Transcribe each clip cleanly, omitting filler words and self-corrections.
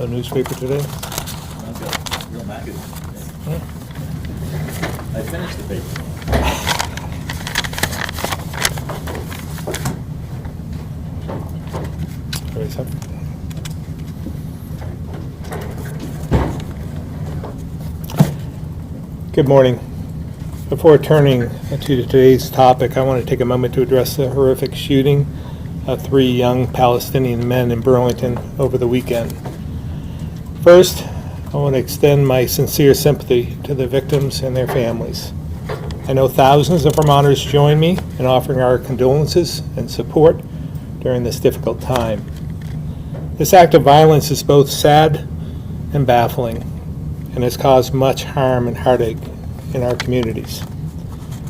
No newspaper today? Okay. Real magazine. Yeah. I finished the paper. Very simple. Good morning. Before turning to today's topic, I want to take a moment to address the horrific shooting of 3 young Palestinian men in Burlington over the weekend. First, I want to extend my sincere sympathy to the victims and their families. I know thousands of Vermonters join me in offering our condolences and support during this difficult time. This act of violence is both sad and baffling, and has caused much harm and heartache in our communities.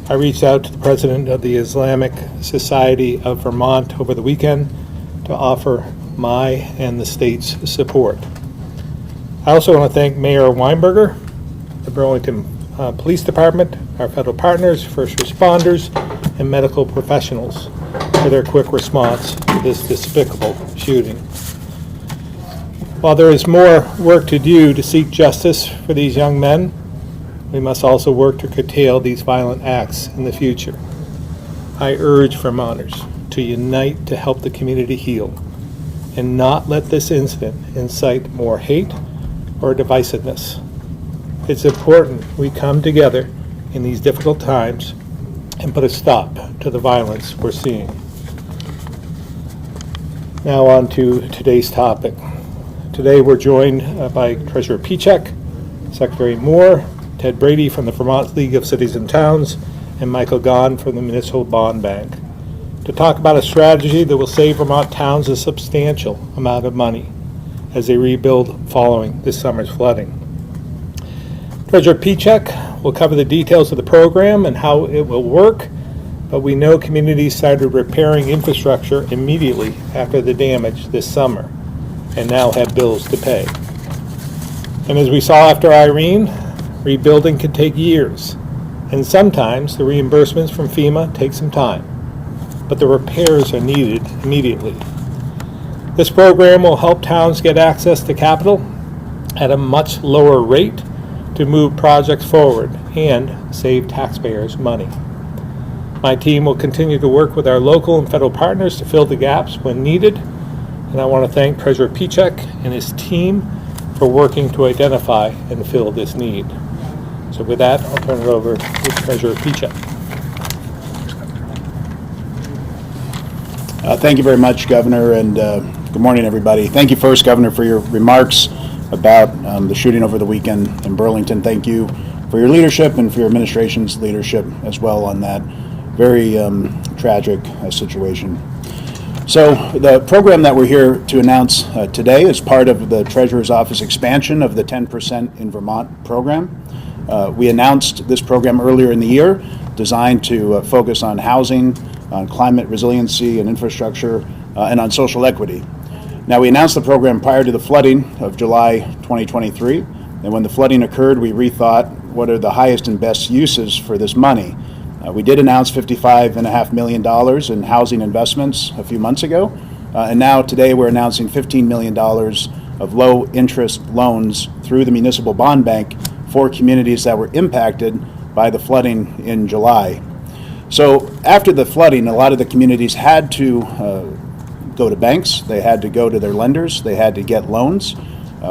I reached out to the president of the Islamic Society of Vermont over the weekend to offer my and the state's support. I also want to thank Mayor Weinberger, the Burlington Police Department, our federal partners, first responders, and medical professionals for their quick response to this despicable shooting. While there is more work to do to seek justice for these young men, we must also work to curtail these violent acts in the future. I urge Vermonters to unite to help the community heal and not let this incident incite more hate or divisiveness. It's important we come together in these difficult times and put a stop to the violence we're seeing. Now on to today's topic. Today we're joined by Treasurer Pichek, Secretary Moore, Ted Brady from the Vermont League of Cities and Towns, and Michael Gahn from the Municipal Bond Bank to talk about a strategy that will save Vermont towns a substantial amount of money as they rebuild following this summer's flooding. Treasurer Pichek will cover the details of the program and how it will work, but we know communities started repairing infrastructure immediately after the damage this summer and now have bills to pay. And as we saw after Irene, rebuilding can take years, and sometimes the reimbursements from FEMA take some time, but the repairs are needed immediately. This program will help towns get access to capital at a much lower rate to move projects forward and save taxpayers money. My team will continue to work with our local and federal partners to fill the gaps when needed, and I want to thank Treasurer Pichek and his team for working to identify and fill this need. So with that, I'll turn it over to Treasurer Pichek. Thank you very much, Governor, and good morning, everybody. Thank you first, Governor, for your remarks about the shooting over the weekend in Burlington. Thank you for your leadership and for your administration's leadership as well on that very tragic situation. So the program that we're here to announce today is part of the Treasurer's Office expansion of the 10% in Vermont program. We announced this program earlier in the year, designed to focus on housing, on climate resiliency and infrastructure, and on social equity. Now, we announced the program prior to the flooding of July 2023, and when the flooding occurred, we rethought what are the highest and best uses for this money. We did announce $55.5 million in housing investments a few months ago, and now today we're announcing $15 million of low-interest loans through the Municipal Bond Bank for communities that were impacted by the flooding in July. So after the flooding, a lot of the communities had to go to banks, they had to go to their lenders, they had to get loans.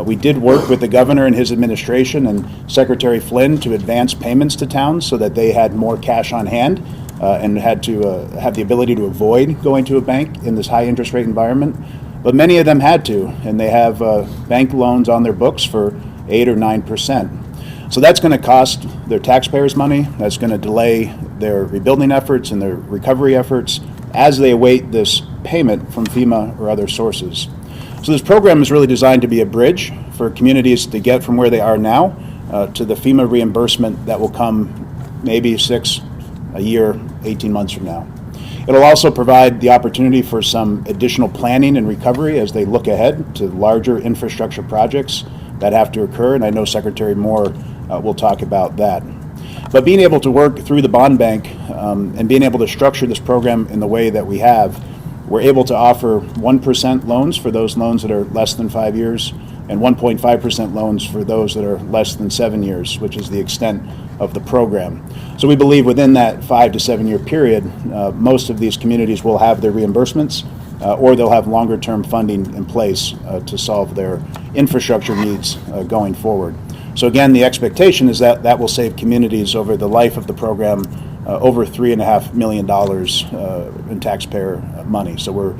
We did work with the governor and his administration and Secretary Flynn to advance payments to towns so that they had more cash on hand and had to have the ability to avoid going to a bank in this high interest rate environment. But many of them had to, and they have bank loans on their books for 8 or 9%. So that's going to cost their taxpayers money. That's going to delay their rebuilding efforts and their recovery efforts as they await this payment from FEMA or other sources. So this program is really designed to be a bridge for communities to get from where they are now to the FEMA reimbursement that will come maybe 6, a year, 18 months from now. It'll also provide the opportunity for some additional planning and recovery as they look ahead to larger infrastructure projects that have to occur, and I know Secretary Moore will talk about that. But being able to work through the bond bank and being able to structure this program in the way that we have, we're able to offer 1% loans for those loans that are less than 5 years, and 1.5% loans for those that are less than 7 years, which is the extent of the program. So we believe within that 5 to 7 year period, most of these communities will have their reimbursements, or they'll have longer term funding in place to solve their infrastructure needs going forward. So again, the expectation is that that will save communities over the life of the program over $3.5 million in taxpayer money. So we're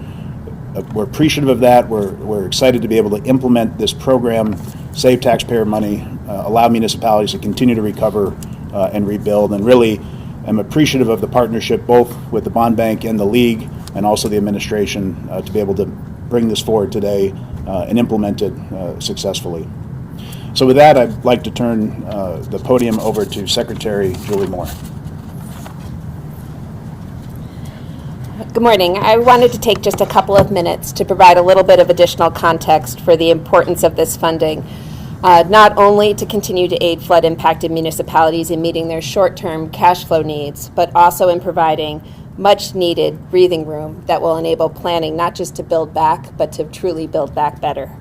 appreciative of that. We're excited to be able to implement this program, save taxpayer money, allow municipalities to continue to recover and rebuild, and really am appreciative of the partnership both with the bond bank and the league and also the administration to be able to bring this forward today and implement it successfully. So with that, I'd like to turn the podium over to Secretary Julie Moore. Good morning. I wanted to take just a couple of minutes to provide a little bit of additional context for the importance of this funding, not only to continue to aid flood-impacted municipalities in meeting their short-term cash flow needs, but also in providing much-needed breathing room that will enable planning not just to build back, but to truly build back better.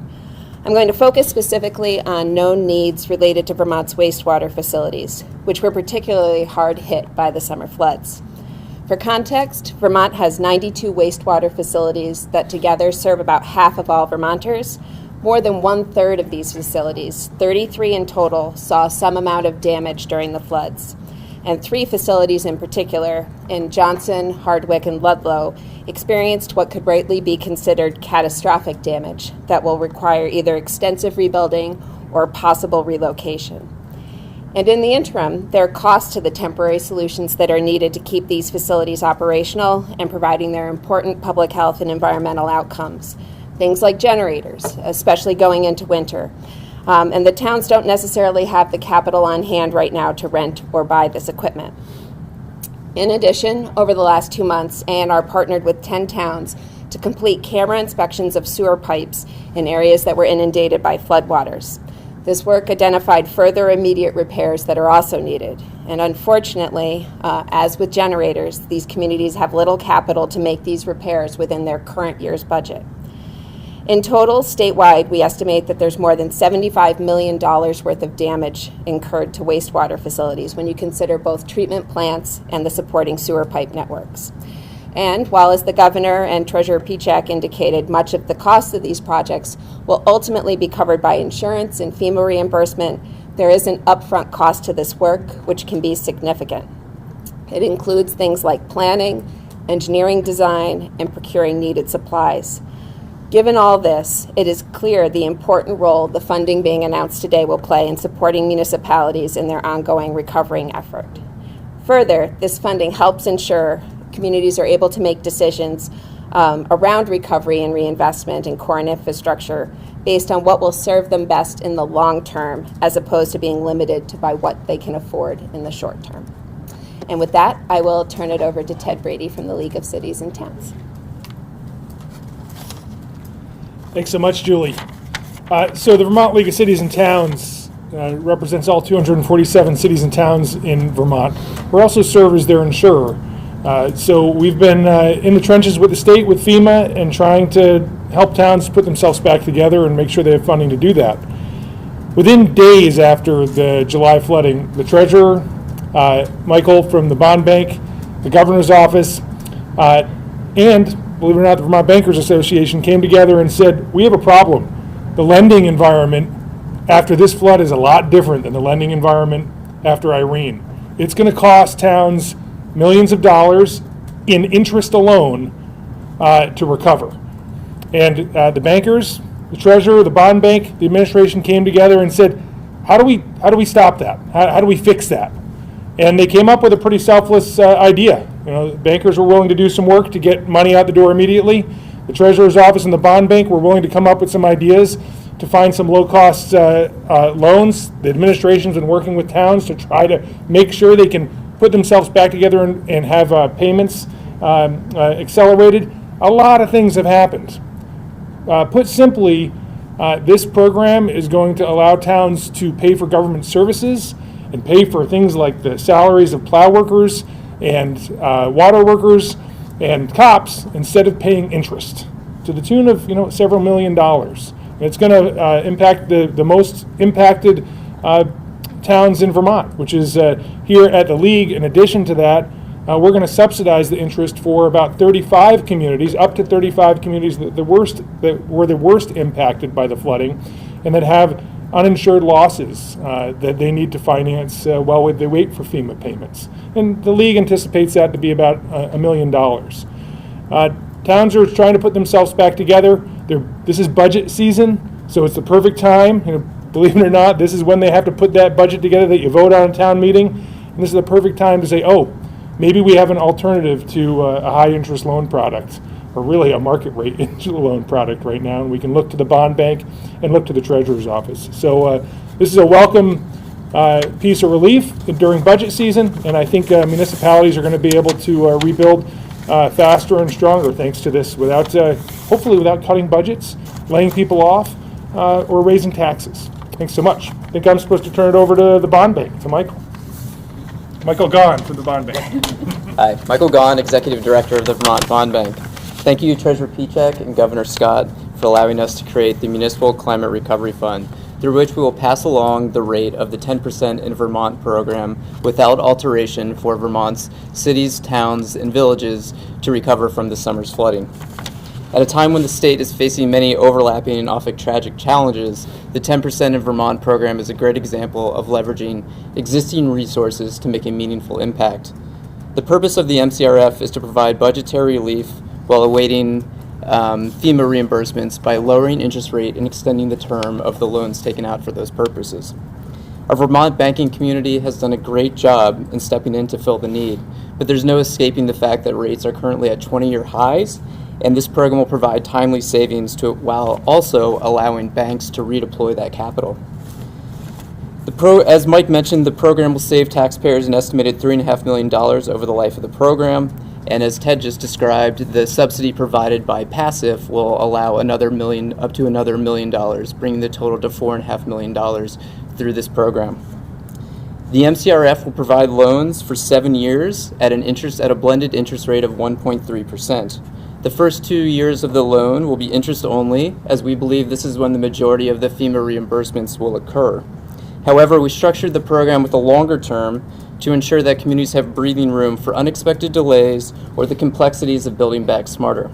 I'm going to focus specifically on known needs related to Vermont's wastewater facilities, which were particularly hard hit by the summer floods. For context, Vermont has 92 wastewater facilities that together serve about half of all Vermonters. More than 1/3 of these facilities, 33 in total, saw some amount of damage during the floods. And 3 facilities in particular, in Johnson, Hardwick, and Ludlow, experienced what could rightly be considered catastrophic damage that will require either extensive rebuilding or possible relocation. And in the interim, there are costs to the temporary solutions that are needed to keep these facilities operational and providing their important public health and environmental outcomes. Things like generators, especially going into winter. And the towns don't necessarily have the capital on hand right now to rent or buy this equipment. In addition, over the last 2 months, A&R partnered with 10 towns to complete camera inspections of sewer pipes in areas that were inundated by floodwaters. This work identified further immediate repairs that are also needed. And unfortunately, as with generators, these communities have little capital to make these repairs within their current year's budget. In total, statewide, we estimate that there's more than $75 million worth of damage incurred to wastewater facilities when you consider both treatment plants and the supporting sewer pipe networks. And while, as the Governor and Treasurer Pichak indicated, much of the cost of these projects will ultimately be covered by insurance and FEMA reimbursement, there is an upfront cost to this work, which can be significant. It includes things like planning, engineering design, and procuring needed supplies. Given all this, it is clear the important role the funding being announced today will play in supporting municipalities in their ongoing recovering effort. Further, this funding helps ensure communities are able to make decisions around recovery and reinvestment in core and infrastructure based on what will serve them best in the long term, as opposed to being limited to by what they can afford in the short term. And with that, I will turn it over to Ted Brady from the League of Cities and Towns. Thanks so much, Julie. So the Vermont League of Cities and Towns represents all 247 cities and towns in Vermont. We also serve as their insurer. So we've been in the trenches with the state, with FEMA, and trying to help towns put themselves back together and make sure they have funding to do that. Within days after the July flooding, the treasurer, Michael from the bond bank, the governor's office, and believe it or not, the Vermont Bankers Association came together and said, we have a problem. The lending environment after this flood is a lot different than the lending environment after Irene. It's going to cost towns millions of dollars in interest alone to recover. And the bankers, the treasurer, the bond bank, the administration came together and said, how do we stop that? How do we fix that? And they came up with a pretty selfless idea. Bankers were willing to do some work to get money out the door immediately. The treasurer's office and the bond bank were willing to come up with some ideas to find some low-cost loans. The administration's been working with towns to try to make sure they can put themselves back together and have payments accelerated. A lot of things have happened. Put simply, this program is going to allow towns to pay for government services and pay for things like the salaries of plow workers and water workers and cops instead of paying interest to the tune of several $1 million. It's going to impact the most impacted towns in Vermont, which is here at the League. In addition to that, we're going to subsidize the interest for about 35 communities, up to 35 communities that were the worst impacted by the flooding, and that have uninsured losses that they need to finance while they wait for FEMA payments. And the League anticipates that to be about $1 million. Towns are trying to put themselves back together. This is budget season, so it's the perfect time. Believe it or not, this is when they have to put that budget together that you vote on a town meeting. And this is the perfect time to say, oh, maybe we have an alternative to a high-interest loan product, or really a market rate loan product right now, and we can look to the bond bank and look to the treasurer's office. So this is a welcome piece of relief during budget season, and I think municipalities are going to be able to rebuild faster and stronger thanks to this, hopefully without cutting budgets, laying people off, or raising taxes. Thanks so much. I think I'm supposed to turn it over to the bond bank, to Michael. Michael Gahn from the bond bank. Hi, Michael Gahn, Executive Director of the Vermont Bond Bank. Thank you, Treasurer Pichek and Governor Scott, for allowing us to create the Municipal Climate Recovery Fund, through which we will pass along the rate of the 10% in Vermont program without alteration for Vermont's cities, towns, and villages to recover from this summer's flooding. At a time when the state is facing many overlapping and often tragic challenges, the 10% in Vermont program is a great example of leveraging existing resources to make a meaningful impact. The purpose of the MCRF is to provide budgetary relief while awaiting FEMA reimbursements by lowering interest rate and extending the term of the loans taken out for those purposes. Our Vermont banking community has done a great job in stepping in to fill the need, but there's no escaping the fact that rates are currently at 20-year highs, and this program will provide timely savings while also allowing banks to redeploy that capital. As Mike mentioned, the program will save taxpayers an estimated $3.5 million over the life of the program, and as Ted just described, the subsidy provided by PASIF will allow up to another $1 million, bringing the total to $4.5 million through this program. The MCRF will provide loans for 7 years at a blended interest rate of 1.3%. The first 2 years of the loan will be interest only, as we believe this is when the majority of the FEMA reimbursements will occur. However, we structured the program with a longer term to ensure that communities have breathing room for unexpected delays or the complexities of building back smarter.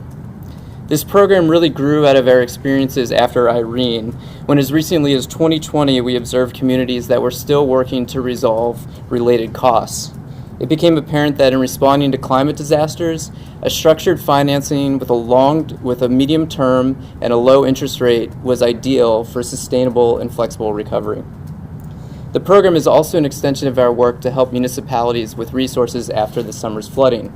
This program really grew out of our experiences after Irene, when as recently as 2020 we observed communities that were still working to resolve related costs. It became apparent that in responding to climate disasters, a structured financing with a medium term and a low interest rate was ideal for sustainable and flexible recovery. The program is also an extension of our work to help municipalities with resources after the summer's flooding.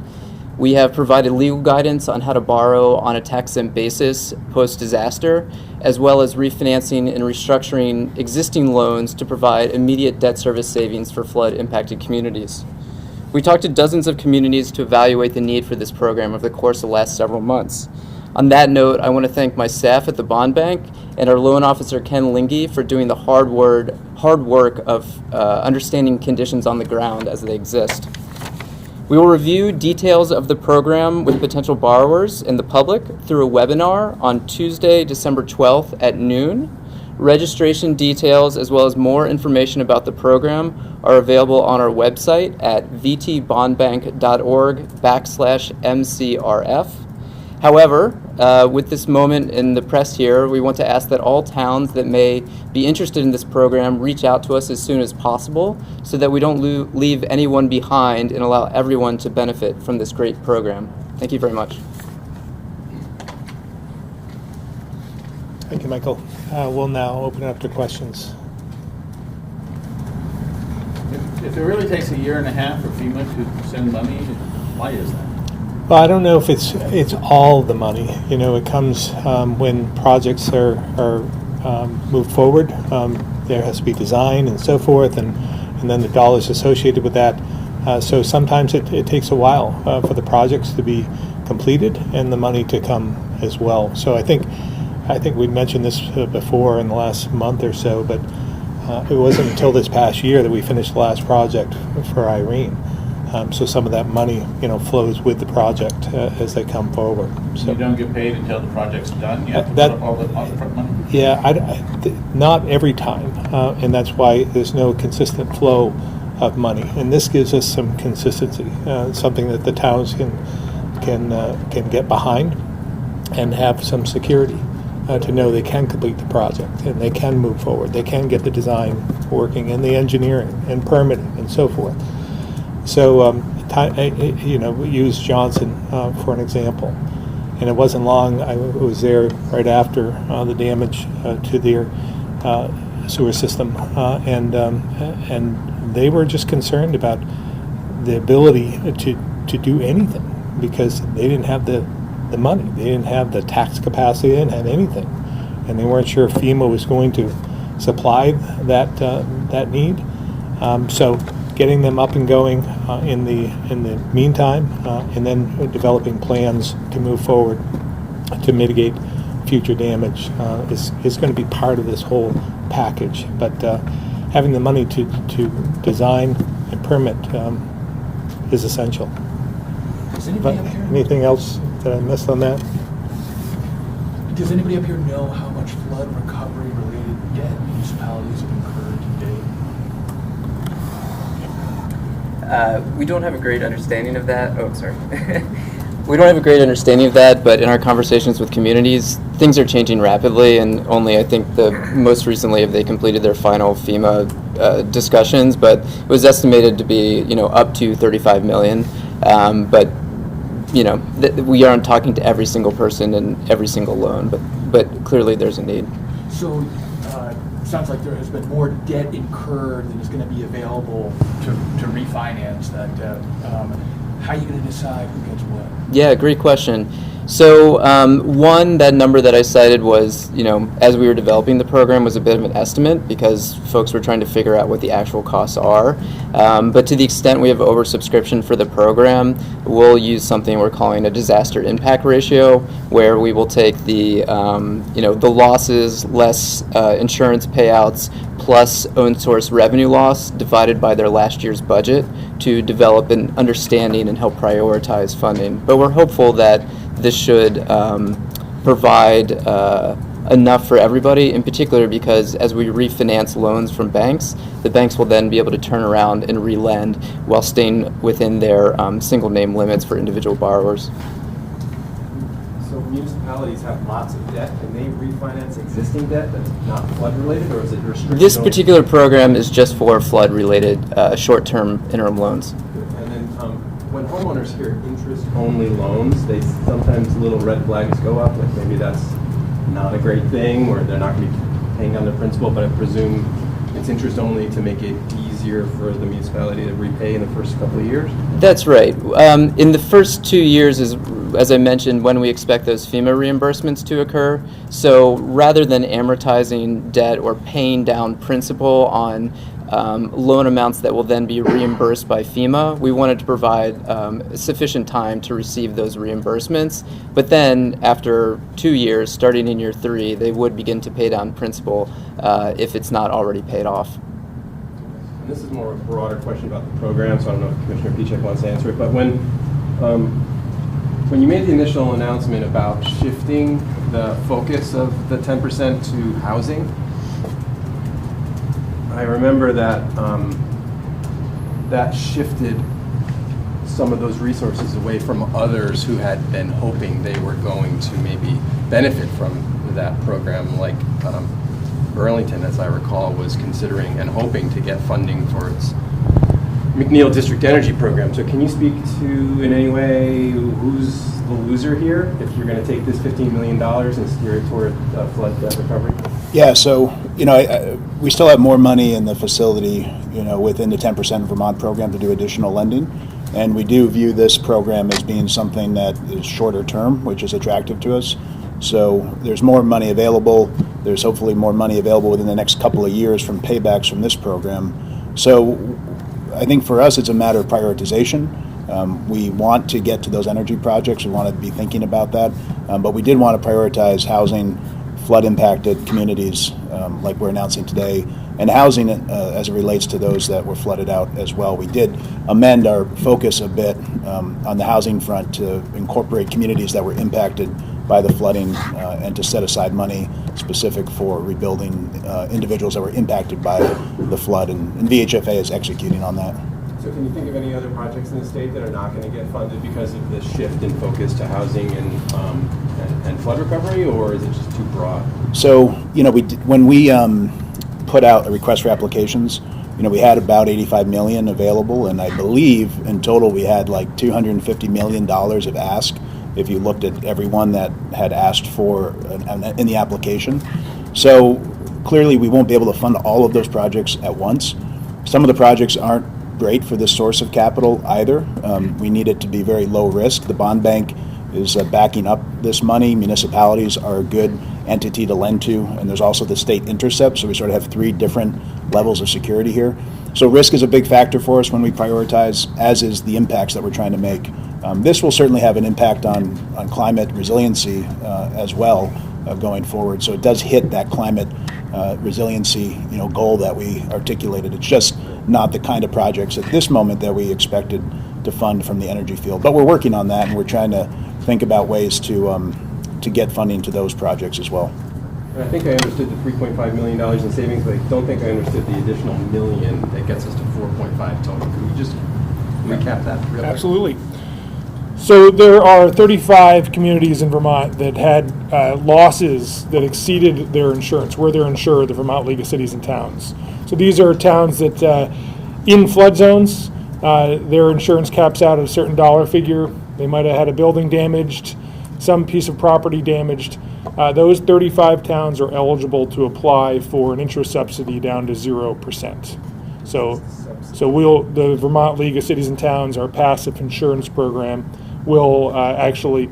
We have provided legal guidance on how to borrow on a tax-exempt basis post-disaster, as well as refinancing and restructuring existing loans to provide immediate debt service savings for flood-impacted communities. We talked to dozens of communities to evaluate the need for this program over the course of the last several months. On that note, I want to thank my staff at the bond bank and our loan officer Ken Linge for doing the hard work of understanding conditions on the ground as they exist. We will review details of the program with potential borrowers and the public through a webinar on Tuesday, December 12th at noon. Registration details as well as more information about the program are available on our website at vtbondbank.org/MCRF. However, with this moment in the press here, we want to ask that all towns that may be interested in this program reach out to us as soon as possible so that we don't leave anyone behind and allow everyone to benefit from this great program. Thank you very much. Thank you, Michael. We'll now open it up to questions. If it really takes a year and a half for FEMA to send money, why is that? Well, I don't know if it's all the money. You know, it comes when projects are moved forward. There has to be design and so forth, and then the dollars associated with that. So sometimes it takes a while for the projects to be completed and the money to come as well. So I think we mentioned this before in the last month or so, but it wasn't until this past year that we finished the last project for Irene. So some of that money, flows with the project as they come forward. So You don't get paid until the project's done? You have to That- put up all the front money? yeah, not every time, and that's why there's no consistent flow of money. And this gives us some consistency, something that the towns can get behind and have some security to know they can complete the project and they can move forward. They can get the design working and the engineering and permitting and so forth. So, we use Johnson for an example. And it wasn't long, I was there right after the damage to their sewer system. And they were just concerned about the ability to do anything because they didn't have the money. They didn't have the tax capacity. They didn't have anything. And they weren't sure if FEMA was going to supply that need. So getting them up and going in the meantime, and then developing plans to move forward to mitigate future damage is going to be part of this whole package. But having the money to design and permit is essential. Does But anybody up here? anything else that I missed on that? Does anybody up here know how much flood recovery related debt municipalities have incurred to date? We don't have a great understanding of that. Oh, sorry. We don't have a great understanding of that, but in our conversations with communities, things are changing rapidly, and only I think the most recently have they completed their final FEMA discussions, but it was estimated to be, up to 35 million. But we aren't talking to every single person and every single loan, but clearly there's a need. So, sounds like there has been more debt incurred than is going to be available to refinance that debt. How are you going to decide who gets what? Yeah, great question. So that number that I cited was, as we were developing the program, was a bit of an estimate because folks were trying to figure out what the actual costs are. But to the extent we have oversubscription for the program, we'll use something we're calling a disaster impact ratio, where we will take the losses less insurance payouts plus own source revenue loss divided by their last year's budget to develop an understanding and help prioritize funding. But we're hopeful that this should provide enough for everybody, in particular because as we refinance loans from banks, the banks will then be able to turn around and relend while staying within their single name limits for individual borrowers. So municipalities have lots of debt, and they refinance existing debt that's not flood related, or is it restricted? This particular program is just for flood related short-term interim loans. And then when homeowners hear interest-only loans, they sometimes little red flags go up, like maybe that's not a great thing, or they're not going to be paying on their principal, but I presume it's interest only to make it easier for the municipality to repay in the first couple of years? That's right. In the first 2 years, as I mentioned, when we expect those FEMA reimbursements to occur. So rather than amortizing debt or paying down principal on loan amounts that will then be reimbursed by FEMA, we wanted to provide sufficient time to receive those reimbursements. But then after 2 years, starting in year 3, they would begin to pay down principal if it's not already paid off. And this is more a broader question about the program, so I don't know if Commissioner Pichek wants to answer it, but when you made the initial announcement about shifting the focus of the 10% to housing, I remember that that shifted some of those resources away from others who had been hoping they were going to maybe benefit from that program, like Burlington, as I recall, was considering and hoping to get funding for its McNeil District Energy Program. So can you speak to, in any way, who's the loser here if you're going to take this $15 million and steer it toward flood recovery? Yeah, so, we still have more money in the facility, within the 10% Vermont program to do additional lending. And we do view this program as being something that is shorter term, which is attractive to us. So there's more money available. There's hopefully more money available within the next couple of years from paybacks from this program. So I think for us, it's a matter of prioritization. We want to get to those energy projects. We want to be thinking about that. But we did want to prioritize housing flood-impacted communities like we're announcing today, and housing as it relates to those that were flooded out as well. We did amend our focus a bit on the housing front to incorporate communities that were impacted by the flooding and to set aside money specific for rebuilding individuals that were impacted by the flood, and VHFA is executing on that. So can you think of any other projects in the state that are not going to get funded because of this shift in focus to housing and flood recovery, or is it just too broad? So, when we put out a request for applications, we had about 85 million available, and I believe in total we had like $250 million of ask if you looked at everyone that had asked for in the application. So clearly we won't be able to fund all of those projects at once. Some of the projects aren't great for this source of capital either. We need it to be very low risk. The bond bank is backing up this money. Municipalities are a good entity to lend to, and there's also the state intercept, so we sort of have three different levels of security here. So risk is a big factor for us when we prioritize, as is the impacts that we're trying to make. This will certainly have an impact on climate resiliency as well going forward. So it does hit that climate resiliency goal that we articulated. It's just not the kind of projects at this moment that we expected to fund from the energy field. But we're working on that, and we're trying to think about ways to get funding to those projects as well. I think I understood the $3.5 million in savings, but I don't think I understood the additional million that gets us to 4.5 total. Can you just recap that real quick? Absolutely. So there are 35 communities in Vermont that had losses that exceeded their insurance. We're their insurer, the Vermont League of Cities and Towns. So these are towns that in flood zones, their insurance caps out at a certain dollar figure. They might have had a building damaged, some piece of property damaged. Those 35 towns are eligible to apply for an interest subsidy down to 0%. So the Vermont League of Cities and Towns, our passive insurance program, will actually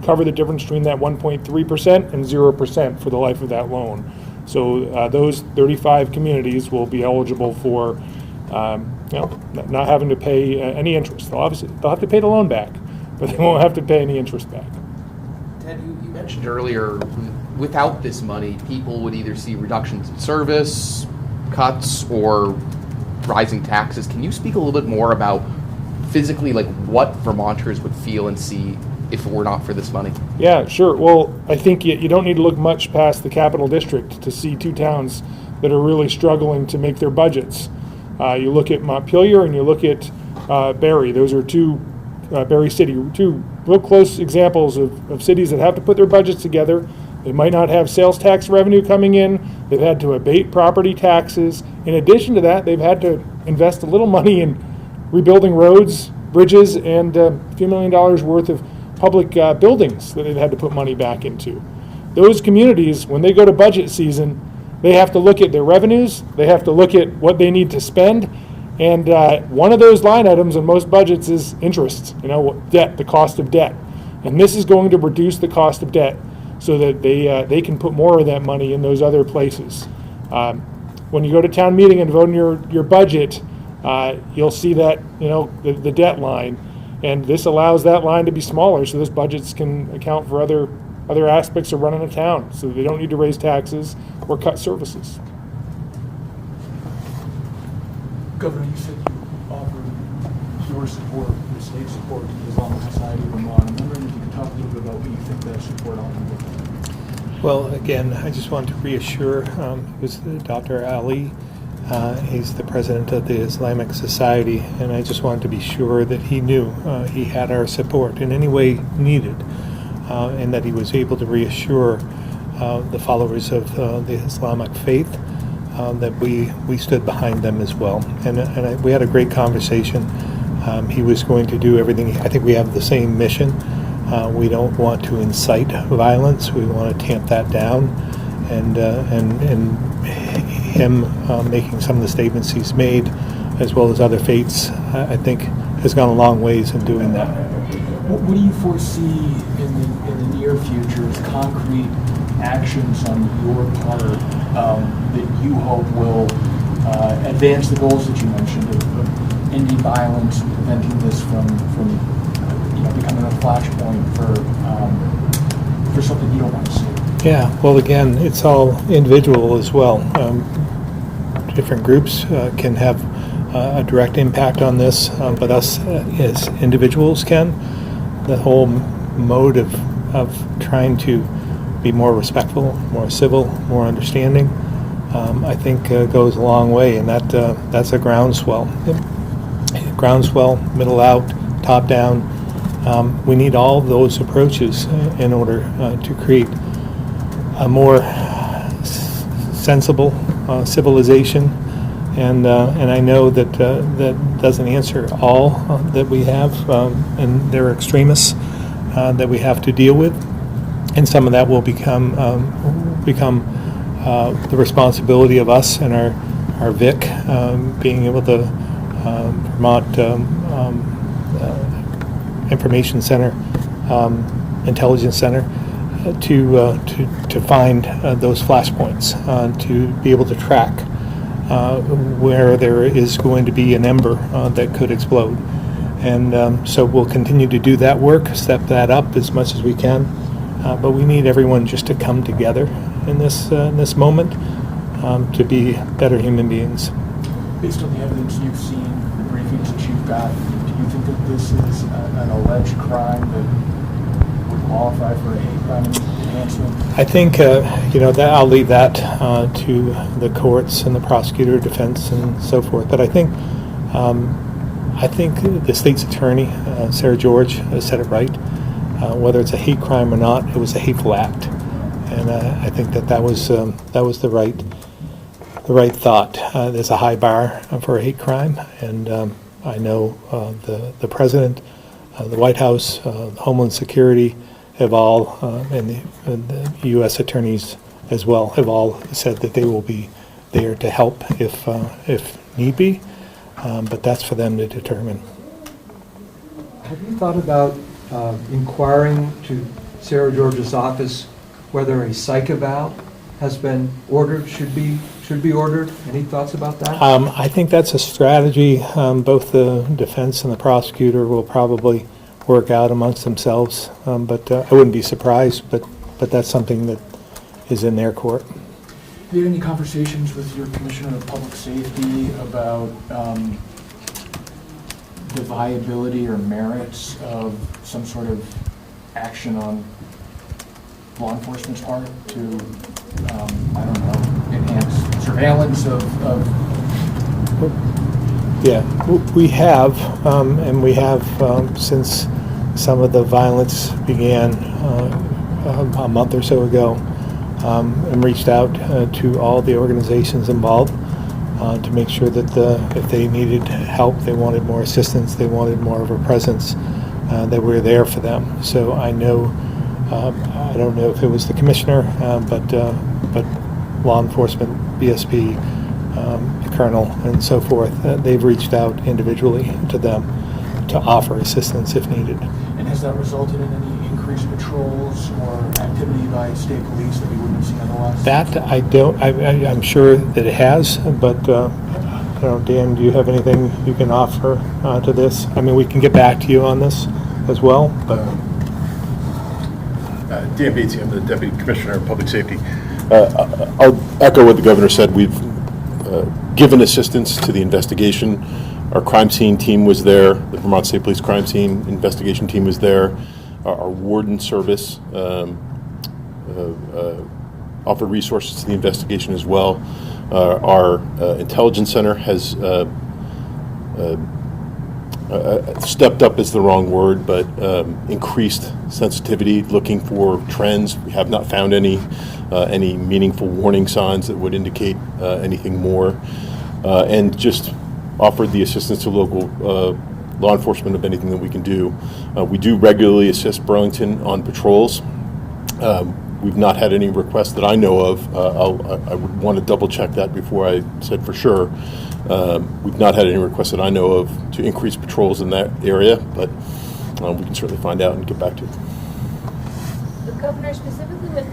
cover the difference between that 1.3% and 0% for the life of that loan. So those 35 communities will be eligible for not having to pay any interest. They'll have to pay the loan back, but they won't have to pay any interest back. Ted, you mentioned earlier, without this money, people would either see reductions in service, cuts, or rising taxes. Can you speak a little bit more about physically, like what Vermonters would feel and see if it were not for this money? Yeah, sure. Well, I think you don't need to look much past the Capital District to see two towns that are really struggling to make their budgets. You look at Montpelier and you look at Barry. Those are Barry City, two real close examples of cities that have to put their budgets together. They might not have sales tax revenue coming in. They've had to abate property taxes. In addition to that, they've had to invest a little money in rebuilding roads, bridges, and a few $1 million worth of public buildings that they've had to put money back into. Those communities, when they go to budget season, they have to look at their revenues, they have to look at what they need to spend, and one of those line items in most budgets is interest, debt, the cost of debt. And this is going to reduce the cost of debt so that they can put more of that money in those other places. When you go to town meeting and vote on your budget, you'll see that, the debt line, and this allows that line to be smaller so those budgets can account for other aspects of running a town, so they don't need to raise taxes or cut services. Governor, you said you offered your support, your state support to the Islamic Society of Vermont. I'm wondering if you could talk a little bit about what you think that support ought to look like. Well, again, I just want to reassure, it was Dr. Ali. He's the president of the Islamic Society, and I just wanted to be sure that he knew he had our support in any way needed, and that he was able to reassure the followers of the Islamic faith that we stood behind them as well. And we had a great conversation. He was going to do everything. I think we have the same mission. We don't want to incite violence. We want to tamp that down, and him making some of the statements he's made, as well as other faiths, I think has gone a long ways in doing that. What do you foresee in the near future as concrete actions on your part that you hope will advance the goals that you mentioned of ending violence and preventing this from becoming a flashpoint for something you don't want to see? Yeah, well, again, it's all individual as well. Different groups can have a direct impact on this, but us as individuals can. The whole mode of trying to be more respectful, more civil, more understanding, I think goes a long way, and that's a groundswell. Groundswell, middle out, top down. We need all those approaches in order to create a more sensible civilization, and I know that that doesn't answer all that we have, and there are extremists that we have to deal with, and some of that will become the responsibility of us and our VIC, being able to Vermont Information Center, Intelligence Center, to find those flashpoints, to be able to track where there is going to be an ember that could explode. And so we'll continue to do that work, step that up as much as we can. But we need everyone just to come together in this moment to be better human beings. Based on the evidence you've seen, the briefings that you've got, do you think that this is an alleged crime that would qualify for a hate crime enhancement? I think that I'll leave that to the courts and the prosecutor, defense, and so forth. But I think the state's attorney, Sarah George, said it right. Whether it's a hate crime or not, it was a hateful act, and I think that was the right thought. There's a high bar for a hate crime, and I know the president, the White House, Homeland Security have all, and the U.S. attorneys as well, have all said that they will be there to help if need be, but that's for them to determine. Have you thought about inquiring to Sarah George's office whether a psych eval has been ordered, should be ordered? Any thoughts about that? I think that's a strategy both the defense and the prosecutor will probably work out amongst themselves, but I wouldn't be surprised, but that's something that is in their court. Have you had any conversations with your Commissioner of Public Safety about the viability or merits of some sort of action on law enforcement's part to, I don't know, enhance surveillance of Yeah, we have, and we have since some of the violence began a month or so ago, and reached out to all the organizations involved to make sure that if they needed help, they wanted more assistance, they wanted more of a presence, that we're there for them. So I know, I don't know if it was the commissioner, but law enforcement, BSP, the colonel, and so forth, they've reached out individually to them to offer assistance if needed. And has that resulted in any increased patrols or activity by state police that we wouldn't have seen otherwise? That I don't. I'm sure that it has, but I don't know, Dan, do you have anything you can offer to this? I mean, we can get back to you on this as well, but Dan Beatsy, I'm the Deputy Commissioner of Public Safety. I'll echo what the Governor said. We've given assistance to the investigation. Our crime scene team was there. The Vermont State Police crime scene investigation team was there. Our warden service offered resources to the investigation as well. Our intelligence center has stepped up is the wrong word, but increased sensitivity, looking for trends. We have not found any meaningful warning signs that would indicate anything more, and just offered the assistance to local law enforcement of anything that we can do. We do regularly assist Burlington on patrols. We've not had any requests that I know of. I would want to double check that before I said for sure. We've not had any requests that I know of to increase patrols in that area, but we can certainly find out and get back to you. The Governor, specifically with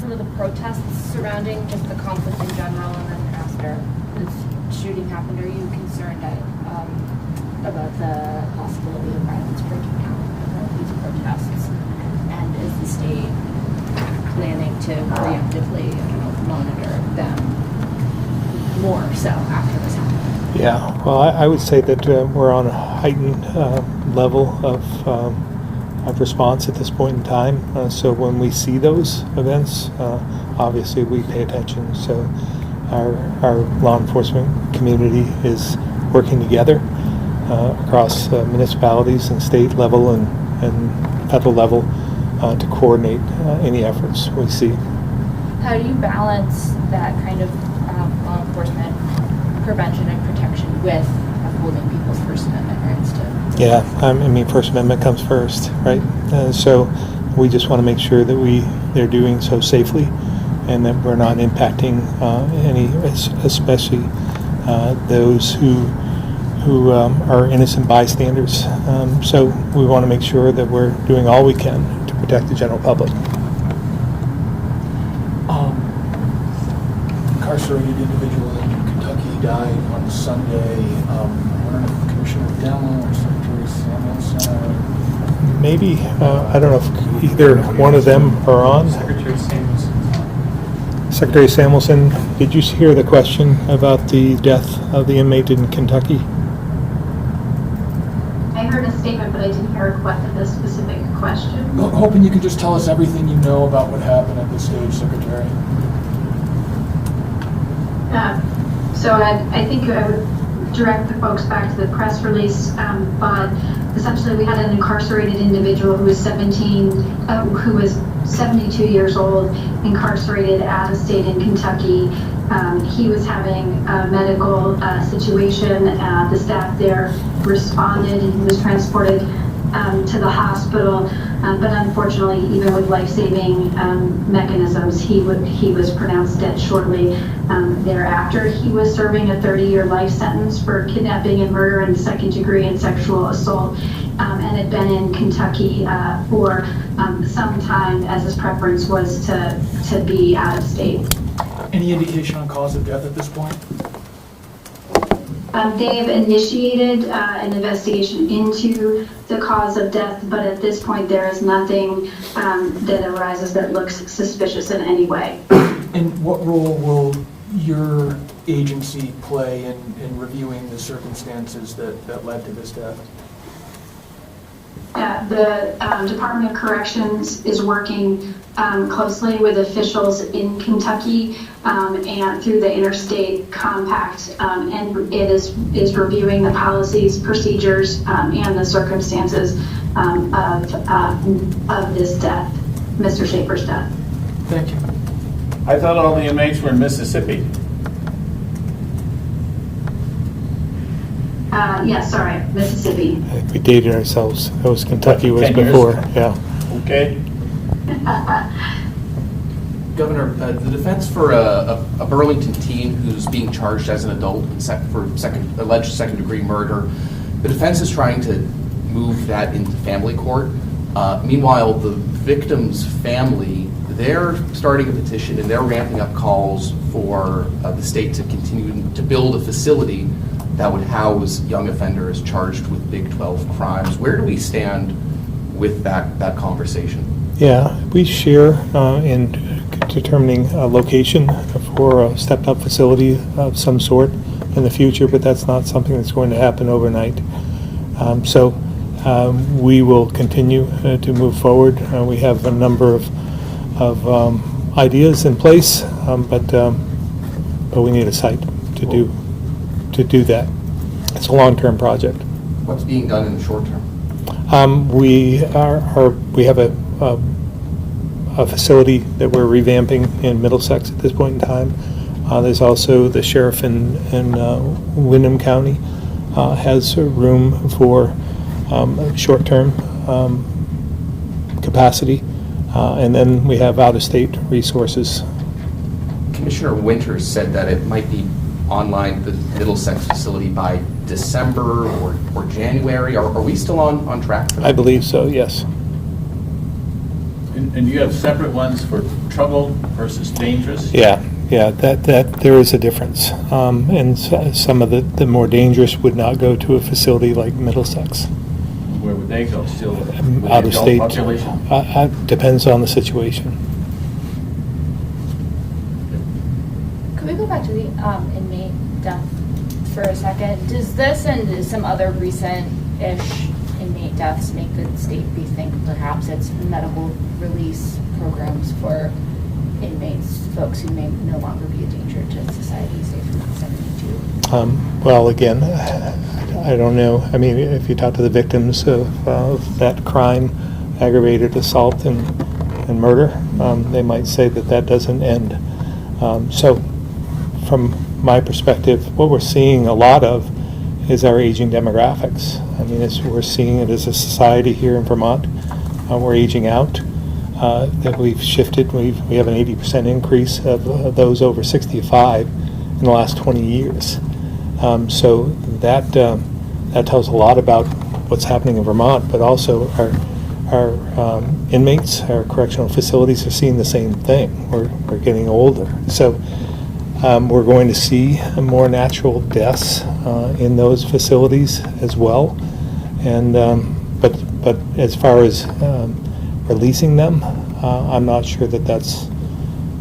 some of the protests surrounding just the conflict in general, and then after this shooting happened, are you concerned about the possibility of violence breaking out about these protests? And is the state planning to preemptively, monitor them more so after this happens? Yeah, well, I would say that we're on a heightened level of response at this point in time. So when we see those events, obviously we pay attention. So our law enforcement community is working together across municipalities and state level and federal level to coordinate any efforts we see. How do you balance that kind of law enforcement prevention and protection with upholding people's First Amendment rights to? Yeah, I mean, First Amendment comes first, right? So we just want to make sure that they're doing so safely and that we're not impacting any, especially those who are innocent bystanders. So we want to make sure that we're doing all we can to protect the general public. Incarcerated individual in Kentucky died on Sunday. I wonder if Commissioner Dellon or Secretary Samuelson. Maybe, I don't know if either one of them are on. Secretary Samuelson. Secretary Samuelson, did you hear the question about the death of the inmate in Kentucky? I heard a statement, but I didn't hear the specific question. Hoping you can just tell us everything you know about what happened at this stage, Secretary. So I think I would direct the folks back to the press release, but essentially we had an incarcerated individual who was 72 years old, incarcerated out of state in Kentucky. He was having a medical situation. The staff there responded and he was transported to the hospital. But unfortunately, even with life-saving mechanisms, he was pronounced dead shortly thereafter. He was serving a 30-year life sentence for kidnapping and murder and second-degree and sexual assault, and had been in Kentucky for some time, as his preference was to be out of state. Any indication on cause of death at this point? They have initiated an investigation into the cause of death, but at this point there is nothing that arises that looks suspicious in any way. And what role will your agency play in reviewing the circumstances that led to this death? The Department of Corrections is working closely with officials in Kentucky and through the Interstate Compact, and it is reviewing the policies, procedures, and the circumstances of this death, Mr. Schaefer's death. Thank you. I thought all the inmates were in Mississippi. Yes, sorry, Mississippi. I think we dated ourselves. That was Kentucky was 10 years? before, yeah. Okay. Governor, the defense for a Burlington teen who's being charged as an adult for alleged second-degree murder, the defense is trying to move that into family court. Meanwhile, the victim's family, they're starting a petition and they're ramping up calls for the state to continue to build a facility that would house young offenders charged with Big 12 crimes. Where do we stand with that conversation? Yeah, we share in determining a location for a stepped-up facility of some sort in the future, but that's not something that's going to happen overnight. So we will continue to move forward. We have a number of ideas in place, but we need a site to do that. It's a long-term project. What's being done in the short term? We have a facility that we're revamping in Middlesex at this point in time. There's also the sheriff in Windham County has room for short-term capacity, and then we have out-of-state resources. Commissioner Winters said that it might be online, the Middlesex facility, by December or January. Are we still on track for that? I believe so, yes. And you have separate ones for trouble versus dangerous? Yeah, that there is a difference. And some of the more dangerous would not go to a facility like Middlesex. Where would they go? Still with the Out of adult state. population? Depends on the situation. Could we go back to the inmate death for a second? Does this and some other recent-ish inmate deaths make the state rethink perhaps its medical release programs for inmates, folks who may no longer be a danger to society, say from 72? Well, again, I don't know. I mean, if you talk to the victims of that crime, aggravated assault and murder, they might say that that doesn't end. So from my perspective, what we're seeing a lot of is our aging demographics. I mean, we're seeing it as a society here in Vermont. We're aging out. That we've shifted. We have an 80% increase of those over 65 in the last 20 years. So that tells a lot about what's happening in Vermont, but also our inmates, our correctional facilities are seeing the same thing. We're getting older. So we're going to see more natural deaths in those facilities as well. And but as far as releasing them, I'm not sure that's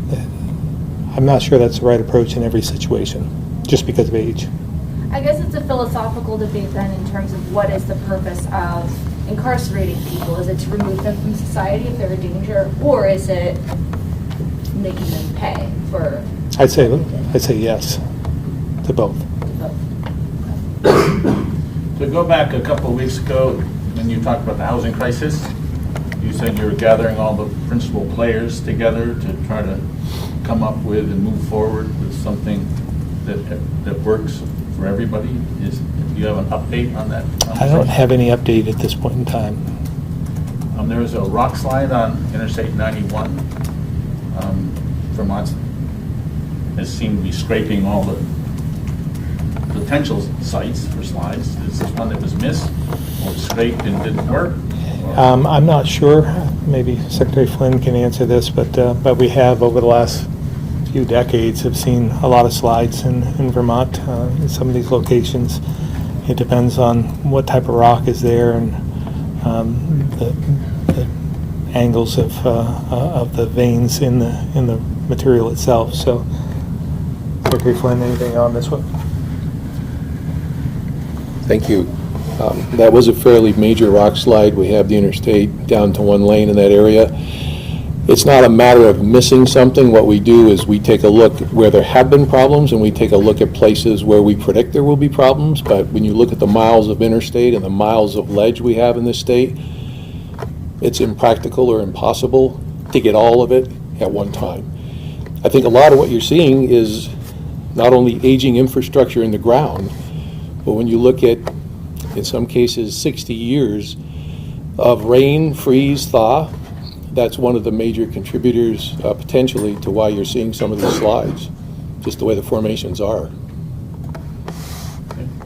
the right approach in every situation, just because of age. I guess it's a philosophical debate then in terms of what is the purpose of incarcerating people. Is it to remove them from society if they're a danger, or is it making them pay for? I'd say yes to both. To go back a couple of weeks ago, when you talked about the housing crisis, you said you were gathering all the principal players together to try to come up with and move forward with something that works for everybody. Do you have an update on that? I don't have any update at this point in time. There was a rock slide on Interstate 91. Vermont has seemed to be scraping all the potential sites for slides. Is this one that was missed or scraped and didn't work? I'm not sure. Maybe Secretary Flynn can answer this, but we have over the last few decades have seen a lot of slides in Vermont in some of these locations. It depends on what type of rock is there and the angles of the veins in the material itself. So, Secretary Flynn, anything on this one? Thank you. That was a fairly major rock slide. We have the interstate down to one lane in that area. It's not a matter of missing something. What we do is we take a look where there have been problems, and we take a look at places where we predict there will be problems. But when you look at the miles of interstate and the miles of ledge we have in this state, it's impractical or impossible to get all of it at one time. I think a lot of what you're seeing is not only aging infrastructure in the ground, but when you look at, in some cases, 60 years of rain, freeze, thaw, that's one of the major contributors potentially to why you're seeing some of these slides, just the way the formations are.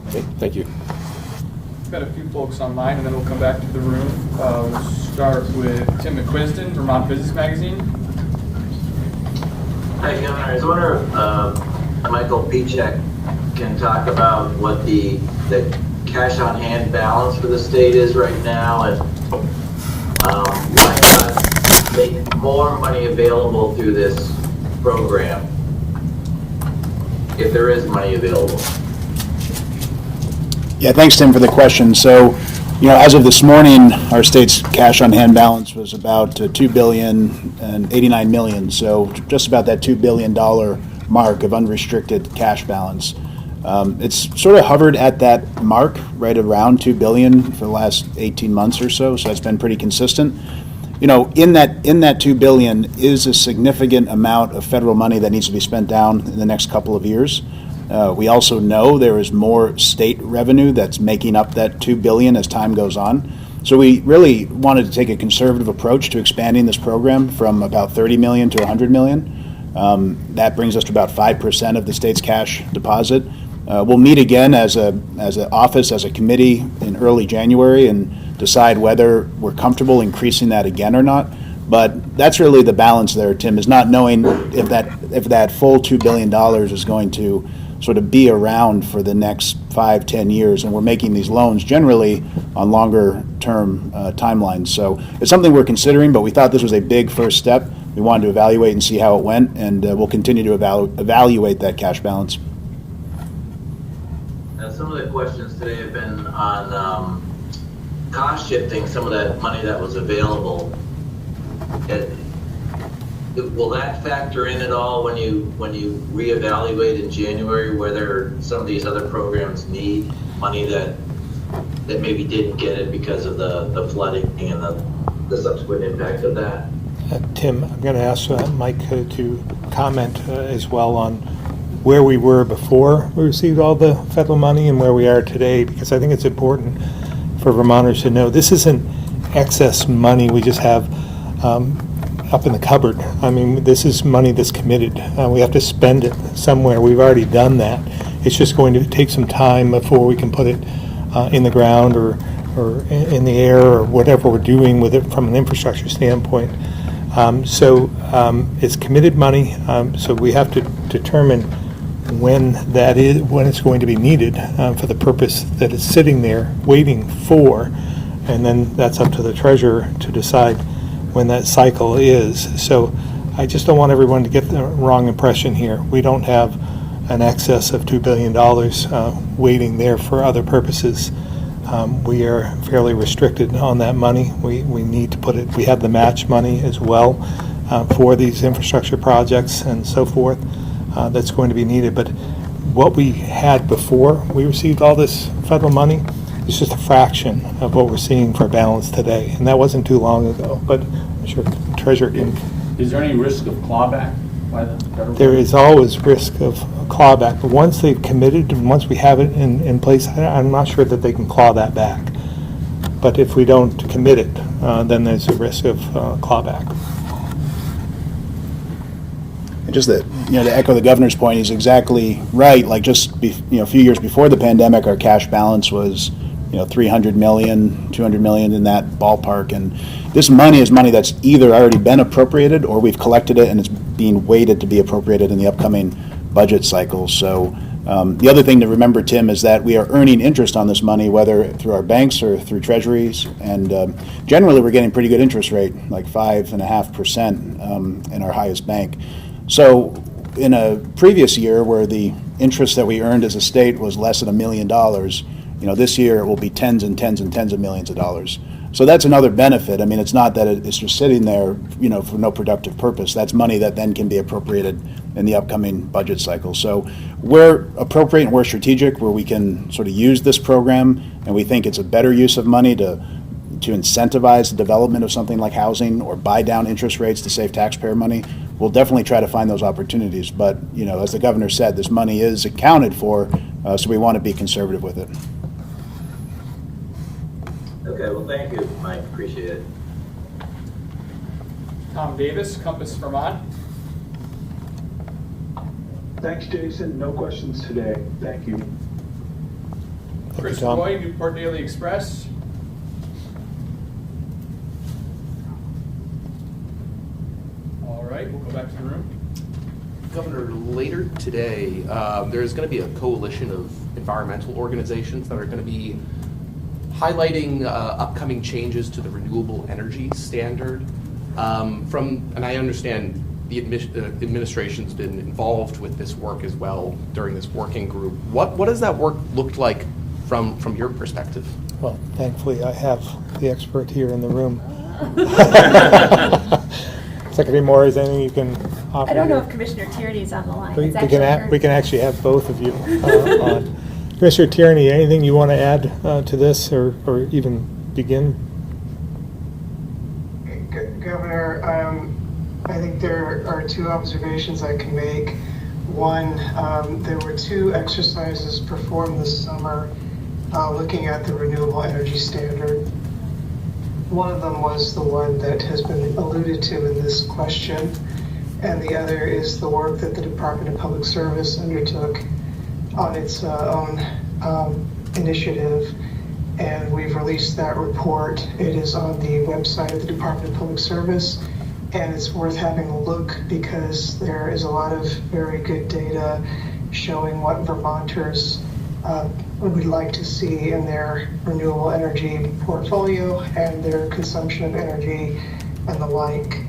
Okay, thank you. We've got a few folks online, and then we'll come back to the room. We'll start with Tim McQuiston, Vermont Business Magazine. Hi, Governor. I was wondering if Michael Pichek can talk about what the cash on hand balance for the state is right now, and why not make more money available through this program, if there is money available. Yeah, thanks, Tim, for the question. So, as of this morning, our state's cash on hand balance was about $2,089 million. So just about that $2 billion mark of unrestricted cash balance. It's sort of hovered at that mark, right around $2 billion for the last 18 months or so. So that's been pretty consistent. In that $2 billion is a significant amount of federal money that needs to be spent down in the next couple of years. We also know there is more state revenue that's making up that $2 billion as time goes on. So we really wanted to take a conservative approach to expanding this program from about $30 million to $100 million. That brings us to about 5% of the state's cash deposit. We'll meet again as an office, as a committee in early January and decide whether we're comfortable increasing that again or not. But that's really the balance there, Tim, is not knowing if that full $2 billion is going to sort of be around for the next 5-10 years. And we're making these loans generally on longer term timelines. So it's something we're considering, but we thought this was a big first step. we wanted to evaluate and see how it went, and we'll continue to evaluate that cash balance. Some of the questions today have been on cost shifting, some of that money that was available. Will that factor in at all when you reevaluate in January whether some of these other programs need money that maybe didn't get it because of the flooding and the subsequent impact of that? Tim, I'm going to ask Mike to comment as well on where we were before we received all the federal money and where we are today, because I think it's important for Vermonters to know this isn't excess money we just have up in the cupboard. I mean, this is money that's committed. We have to spend it somewhere. We've already done that. It's just going to take some time before we can put it in the ground or in the air or whatever we're doing with it from an infrastructure standpoint. So it's committed money. So we have to determine when it's going to be needed for the purpose that it's sitting there waiting for, and then that's up to the treasurer to decide when that cycle is. So I just don't want everyone to get the wrong impression here. We don't have an excess of $2 billion waiting there for other purposes. We are fairly restricted on that money. We need to put it, we have the match money as well for these infrastructure projects and so forth that's going to be needed. But what we had before we received all this federal money is just a fraction of what we're seeing for balance today. And that wasn't too long ago, but I'm sure the treasurer can. Is there any risk of clawback by the federal? There is always risk of clawback, but once they've committed and once we have it in place, I'm not sure that they can claw that back. But if we don't commit it, then there's a risk of clawback. And just to echo the governor's point, he's exactly right. Like just a few years before the pandemic, our cash balance was 300 million, 200 million, in that ballpark. And this money is money that's either already been appropriated or we've collected it and it's being waited to be appropriated in the upcoming budget cycle. So the other thing to remember, Tim, is that we are earning interest on this money, whether through our banks or through treasuries. And generally, we're getting pretty good interest rate, like 5.5% in our highest bank. So in a previous year where the interest that we earned as a state was less than $1 million, this year it will be tens and tens and tens of millions of dollars. So that's another benefit. I mean, it's not that it's just sitting there, for no productive purpose. That's money that then can be appropriated in the upcoming budget cycle. So we're appropriate and we're strategic where we can sort of use this program, and we think it's a better use of money to incentivize the development of something like housing or buy down interest rates to save taxpayer money. We'll definitely try to find those opportunities. But, as the governor said, this money is accounted for, so we want to be conservative with it. Okay, well, thank you, Mike. Appreciate it. Tom Davis, Compass Vermont. Thanks, Jason. No questions today. Thank you. Chris Tom. Roy, Newport Daily Express. All right, we'll go back to the room. Governor, later today, there's going to be a coalition of environmental organizations that are going to be highlighting upcoming changes to the renewable energy standard. And I understand the administration's been involved with this work as well during this working group. What does that work look like from your perspective? Well, thankfully, I have the expert here in the room. Secretary Moore, is there anything you can offer? I don't know here? if Commissioner Tierney's on the line. We It's can actually have both of you on. Commissioner Tierney, anything you want to add to this or even begin? Governor, I think there are two observations I can make. One, there were two exercises performed this summer looking at the renewable energy standard. One of them was the one that has been alluded to in this question, and the other is the work that the Department of Public Service undertook on its own initiative, and we've released that report. It is on the website of the Department of Public Service, and it's worth having a look because there is a lot of very good data showing what Vermonters would like to see in their renewable energy portfolio and their consumption of energy and the like.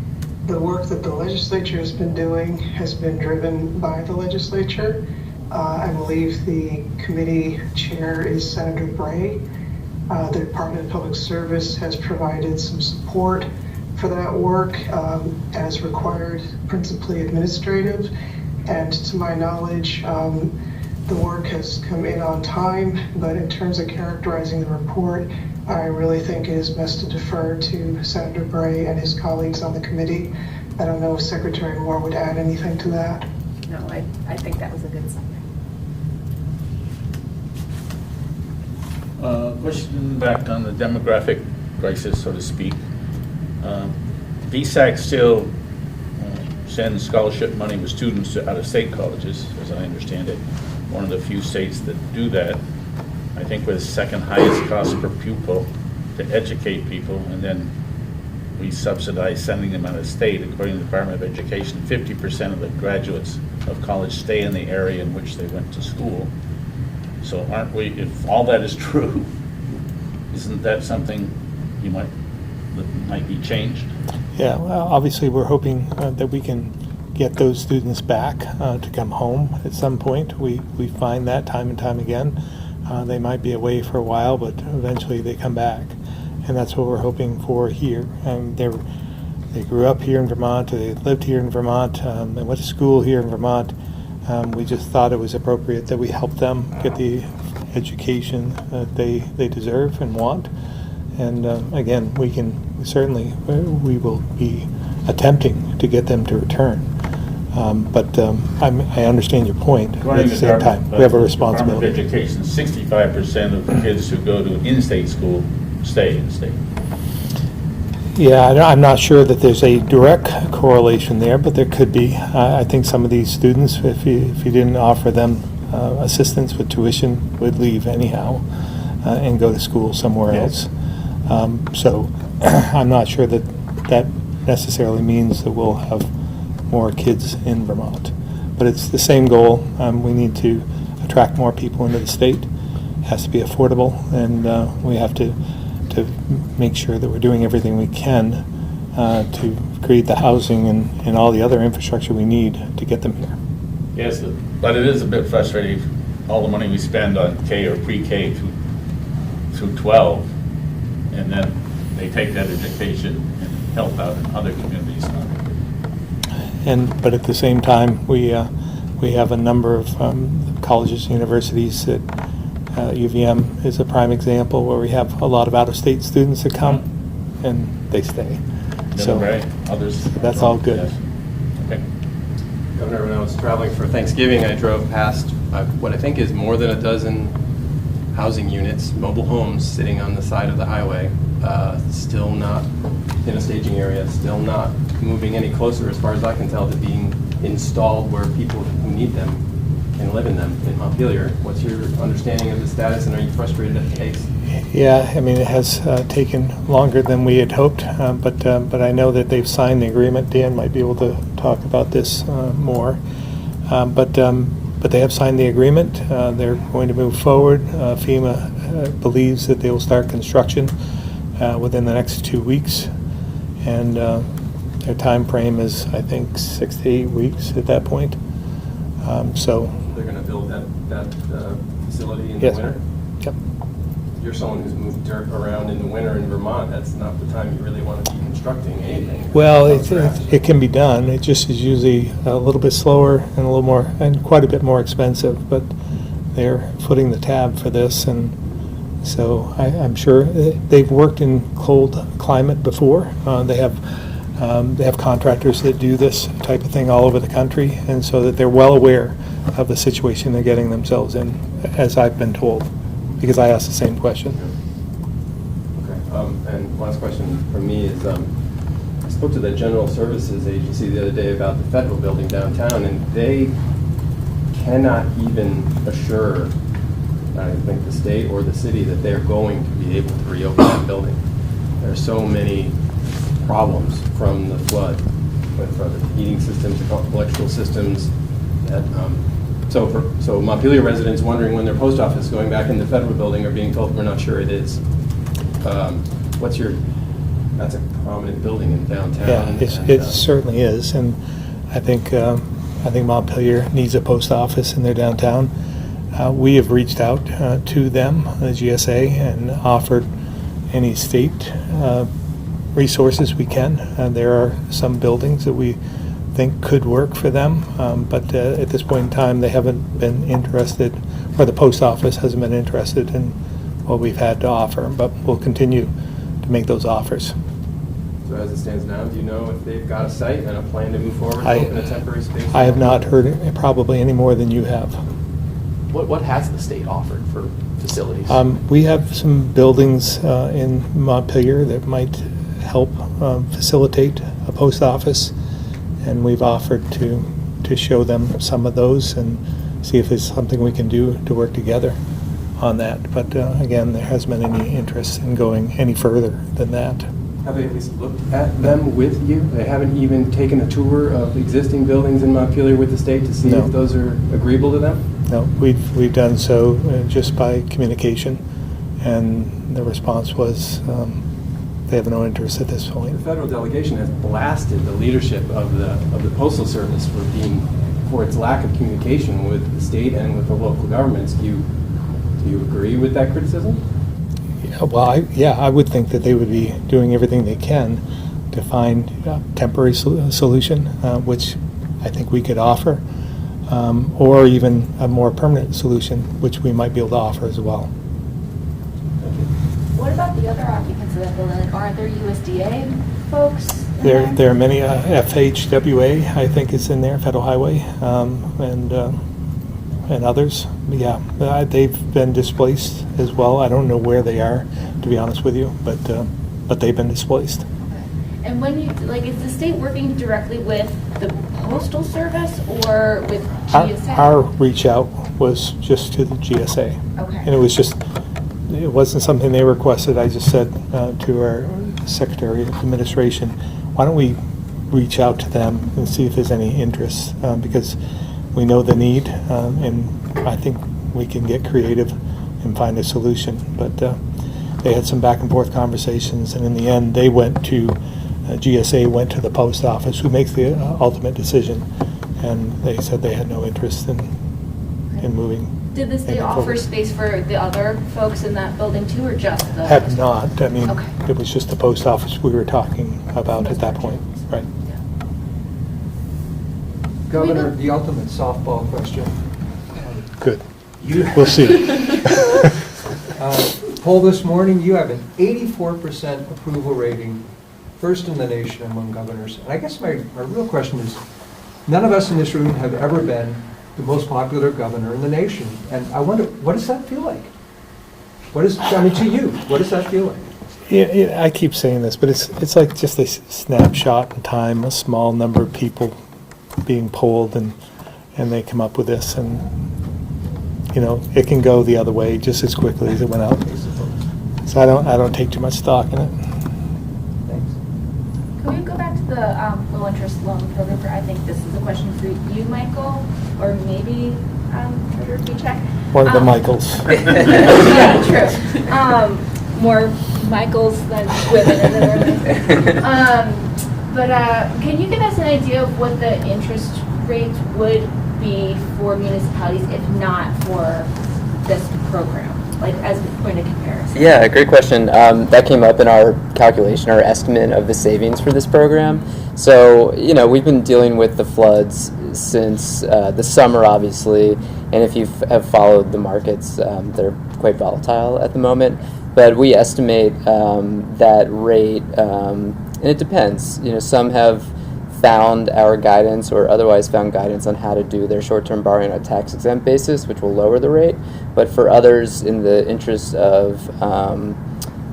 the work that the legislature has been doing has been driven by the legislature. I believe the committee chair is Senator Bray. The Department of Public Service has provided some support for that work as required, principally administrative. And to my knowledge, the work has come in on time, but in terms of characterizing the report, I really think it is best to defer to Senator Bray and his colleagues on the committee. I don't know if Secretary Moore would add anything to that. No, I think that was a good summary. Question back on the demographic crisis, so to speak. VSAC still sends scholarship money with students to out-of-state colleges, as I understand it. One of the few states that do that. I think we're the second highest cost per pupil to educate people, and then we subsidize sending them out of state. According to the Department of Education, 50% of the graduates of college stay in the area in which they went to school. So aren't we, if all that is true, isn't that something that might be changed? Yeah, well, obviously we're hoping that we can get those students back to come home at some point. We find that time and time again. They might be away for a while, but eventually they come back. And that's what we're hoping for here. They grew up here in Vermont, they lived here in Vermont, they went to school here in Vermont. We just thought it was appropriate that we help them get the education that they deserve and want. And again, we will be attempting to get them to return. But I understand your point. At the same time, we have a responsibility. Department of Education, 65% of the kids who go to in-state school stay in-state. Yeah, I'm not sure that there's a direct correlation there, but there could be. I think some of these students, if you didn't offer them assistance with tuition, would leave anyhow and go to school somewhere else. So I'm not sure that necessarily means that we'll have more kids in Vermont. But it's the same goal. We need to attract more people into the state. It has to be affordable, and we have to make sure that we're doing everything we can to create the housing and all the other infrastructure we need to get them here. Yes, but it is a bit frustrating, all the money we spend on K or pre-K through 12, and then they take that education and help out in other communities. But at the same time, we have a number of colleges and universities that UVM is a prime example where we have a lot of out-of-state students that come and they stay. So others. That's all good. Yes. Okay. Governor, when I was traveling for Thanksgiving, I drove past what I think is more than a dozen housing units, mobile homes, sitting on the side of the highway, still not in a staging area, still not moving any closer, as far as I can tell, to being installed where people who need them can live in them in Montpelier. What's your understanding of the status, and are you frustrated at the pace? Yeah, I mean, it has taken longer than we had hoped, but I know that they've signed the agreement. Dan might be able to talk about this more. But they have signed the agreement. They're going to move forward. FEMA believes that they will start construction within the next 2 weeks, and their time frame is, I think, 6 to 8 weeks at that point. So they're going to build that facility in the winter? Yep. You're someone who's moved dirt around in the winter in Vermont. That's not the time you really want to be constructing anything. Well, it can be done. It just is usually a little bit slower and a little more, and quite a bit more expensive, but they're footing the tab for this, and so I'm sure they've worked in cold climate before. They have contractors that do this type of thing all over the country, and so that they're well aware of the situation they're getting themselves in, as I've been told, because I asked the same question. Okay. And last question from me is, I spoke to the General Services Agency the other day about the federal building downtown, and they cannot even assure, I think, the state or the city that they're going to be able to reopen that building. There are so many problems from the flood, from the heating systems, electrical systems. So Montpelier residents wondering when their post office is going back in the federal building are being told we're not sure it is. What's your That's a prominent building in downtown. Yeah, it certainly is, and I think Montpelier needs a post office in their downtown. We have reached out to them, the GSA, and offered any state resources we can. There are some buildings that we think could work for them, but at this point in time, they haven't been interested, or the post office hasn't been interested in what we've had to offer, but we'll continue to make those offers. So as it stands now, do you know if they've got a site and a plan to move forward to open a temporary space? I have not heard probably any more than you have. What has the state offered for facilities? We have some buildings in Montpelier that might help facilitate a post office, and we've offered to show them some of those and see if there's something we can do to work together on that. But again, there hasn't been any interest in going any further than that. Have they at least looked at them with you? They haven't even taken a tour of existing buildings in Montpelier with the state to see No. if those are agreeable to them? No, we've done so just by communication, and the response was they have no interest at this point. The federal delegation has blasted the leadership of the Postal Service for its lack of communication with the state and with the local governments. Do you agree with that criticism? Yeah, well, I would think that they would be doing everything they can to find a temporary solution, which I think we could offer, or even a more permanent solution, which we might be able to offer as well. What about the other occupants of that building? Like, aren't there USDA folks in there? There are many, FHWA, I think is in there, Federal Highway, and others. Yeah, they've been displaced as well. I don't know where they are, to be honest with you, but they've been displaced. And when you, like, is the state working directly with the Postal Service or with GSA? Our reach out was just to the GSA. Okay. And it wasn't something they requested. I just said to our Secretary of Administration, why don't we reach out to them and see if there's any interest, because we know the need, and I think we can get creative and find a solution. But they had some back and forth conversations, and in the end, they went to GSA went to the post office, who makes the ultimate decision, and they said they had no interest in moving. Did the state offer space for the other folks in that building too, or just the? Have not. I mean, Okay. it was just the post office we were talking about at that point, right? Governor, the ultimate softball question. Good. We'll see. Poll this morning, you have an 84% approval rating, first in the nation among governors. And I guess my real question is, none of us in this room have ever been the most popular governor in the nation. And I wonder, what does that feel like? To you, what does that feel like? Yeah, I keep saying this, but it's like just a snapshot in time, a small number of people being polled, and they come up with this, and it can go the other way just as quickly as it went out. So I don't take too much stock in it. Thanks. Can we go back to the low interest loan program? I think this is a question for you, Michael, or maybe Treasurer Pichek. One of the Michaels. Yeah, true. More Michaels than women in the room. But can you give us an idea of what the interest rates would be for municipalities if not for this program, like as a point of comparison? Yeah, great question. That came up in our calculation, our estimate of the savings for this program. So, we've been dealing with the floods since the summer, obviously, and if you have followed the markets, they're quite volatile at the moment. But we estimate that rate, and it depends. Some have found our guidance or otherwise found guidance on how to do their short-term borrowing on a tax-exempt basis, which will lower the rate. But for others, in the interest of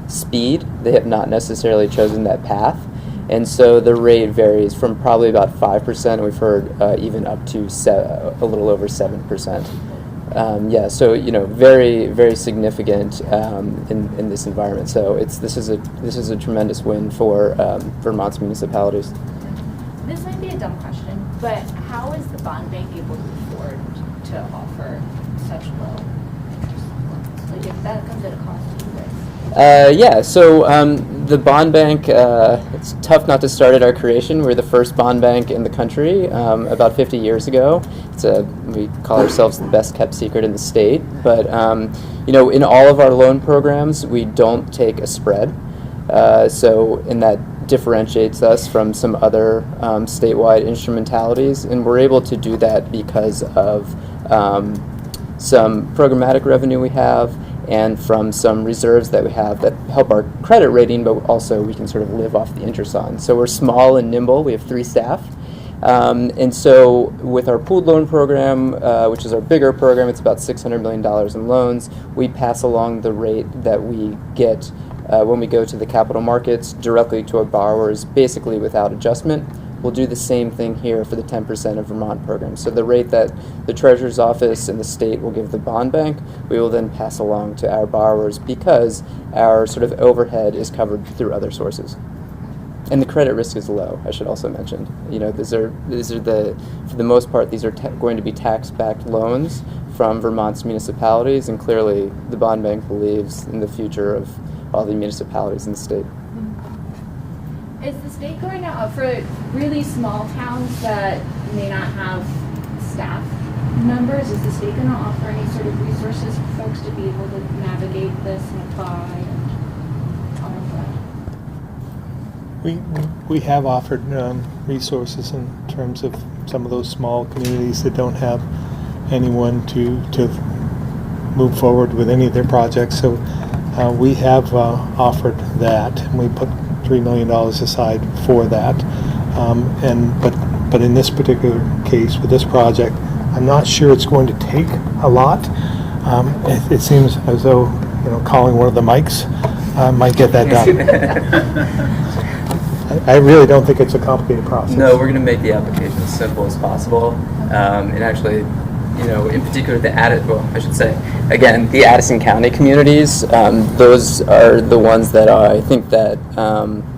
speed, they have not necessarily chosen that path. And so the rate varies from probably about 5%, and we've heard even up to a little over 7%. So very, very significant in this environment. So this is a tremendous win for Vermont's municipalities. This might be a dumb question, but how is the bond bank able to afford to offer such low interest loans? Like, if that comes at a cost to you guys? So the bond bank, it's tough not to start at our creation. We're the first bond bank in the country about 50 years ago. We call ourselves the best kept secret in the state. But in all of our loan programs, we don't take a spread. And that differentiates us from some other statewide instrumentalities. And we're able to do that because of some programmatic revenue we have, and from some reserves that we have that help our credit rating, but also we can sort of live off the interest on. So we're small and nimble. We have 3 staff. And so with our pooled loan program, which is our bigger program, it's about $600 million in loans. We pass along the rate that we get when we go to the capital markets directly to our borrowers, basically without adjustment. We'll do the same thing here for the 10% of Vermont program. So the rate that the Treasurer's Office and the state will give the bond bank, we will then pass along to our borrowers because our sort of overhead is covered through other sources. And the credit risk is low, I should also mention. For the most part, these are going to be tax-backed loans from Vermont's municipalities, and clearly the bond bank believes in the future of all the municipalities in the state. Is the state going to offer really small towns that may not have staff members? Is the state going to offer any sort of resources for folks to be able to navigate this and apply and all of that? We have offered resources in terms of some of those small communities that don't have anyone to move forward with any of their projects. So we have offered that, and we put $3 million aside for that. But in this particular case, with this project, I'm not sure it's going to take a lot. It seems as though calling one of the mics might get that done. I really don't think it's a complicated process. No, we're going to make the application as simple as possible. And actually, in particular, the Addison County communities, those are the ones that I think that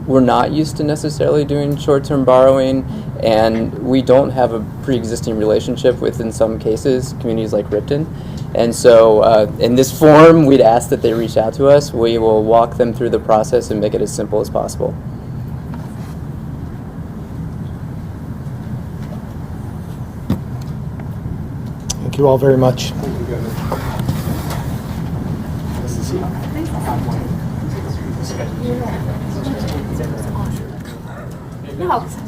we're not used to necessarily doing short-term borrowing, and we don't have a pre-existing relationship with, in some cases, communities like Ripton. And so in this form, we'd ask that they reach out to us. We will walk them through the process and make it as simple as possible. Thank you all very much. No.